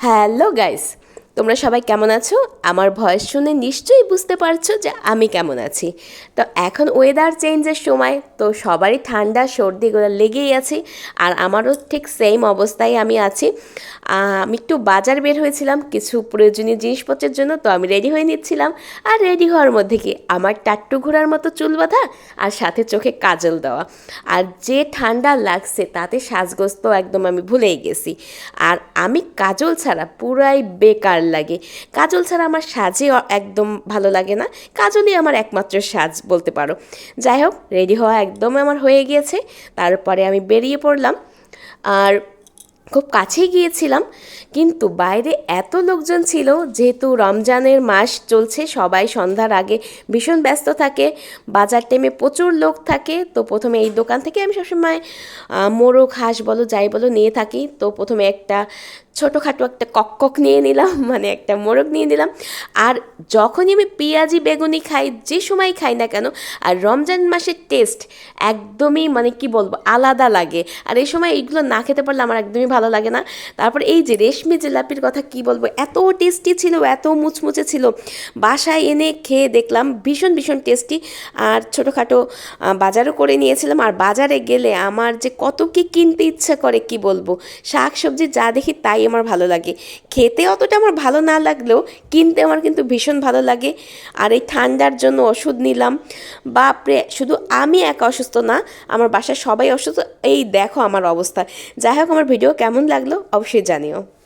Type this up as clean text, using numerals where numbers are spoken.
Hello guys, তোমরা সবাই কেমন আছো? আমার ভয়েস শুনে নিশ্চয়ই বুঝতে পারছো যে আমি কেমন আছি। তো এখন ওয়েদার চেঞ্জের সময়, তো সবারই ঠান্ডা সর্দি এগুলো লেগেই আছে। আর আমারও ঠিক সেম অবস্থায় আমি আছি। আমি একটু বাজার বের হয়েছিলাম কিছু প্রয়োজনীয় জিনিসপত্রের জন্য, তো আমি রেডি হয়ে নিচ্ছিলাম। আর রেডি হওয়ার মধ্যে কি আমার টাট্টু ঘোড়ার মতো চুল বাঁধা আর সাথে চোখে কাজল দেওয়া। আর যে ঠান্ডা লাগছে তাতে সাজগোজ তো একদম আমি ভুলেই গেছি। আর আমি কাজল ছাড়া পুরাই বেকার লাগে। কাজল ছাড়া আমার সাজে একদম ভালো লাগে না। কাজলই আমার একমাত্র সাজ বলতে পারো। যাই হোক, রেডি হওয়া একদম আমার হয়ে গিয়েছে। তারপরে আমি বেরিয়ে পড়লাম। আর খুব কাছেই গিয়েছিলাম, কিন্তু বাইরে এত লোকজন ছিল, যেহেতু রমজানের মাস চলছে, সবাই সন্ধ্যার আগে ভীষণ ব্যস্ত থাকে, বাজার টাইমে প্রচুর লোক থাকে। তো প্রথমে এই দোকান থেকে আমি সবসময় মোরগ হাঁস বলো যাই বলো নিয়ে থাকি। তো প্রথমে একটা ছোটোখাটো একটা কক নিয়ে নিলাম, মানে একটা মোরগ নিয়ে নিলাম। আর যখনই আমি পেঁয়াজি বেগুনি খাই, যে সময় খাই না কেন, আর রমজান মাসের টেস্ট একদমই মানে কি বলবো আলাদা লাগে। আর এই সময় এইগুলো না খেতে পারলে আমার একদমই ভালো লাগে না। তারপর এই যে রেশমি জিলাপির কথা কি বলবো, এত টেস্টি ছিল, এত মুচমুচে ছিল। বাসায় এনে খেয়ে দেখলাম ভীষণ ভীষণ টেস্টি। আর ছোটোখাটো বাজারও করে নিয়েছিলাম। আর বাজারে গেলে আমার যে কত কি কিনতে ইচ্ছা করে কি বলবো, শাক সবজি যা দেখি তাই আমার ভালো লাগে। খেতে অতটা আমার ভালো না লাগলেও কিনতে আমার কিন্তু ভীষণ ভালো লাগে। আর এই ঠান্ডার জন্য ওষুধ নিলাম। বাপরে, শুধু আমি একা অসুস্থ না, আমার বাসার সবাই অসুস্থ। এই দেখো আমার অবস্থা। যাই হোক, আমার ভিডিও কেমন লাগলো অবশ্যই জানিও।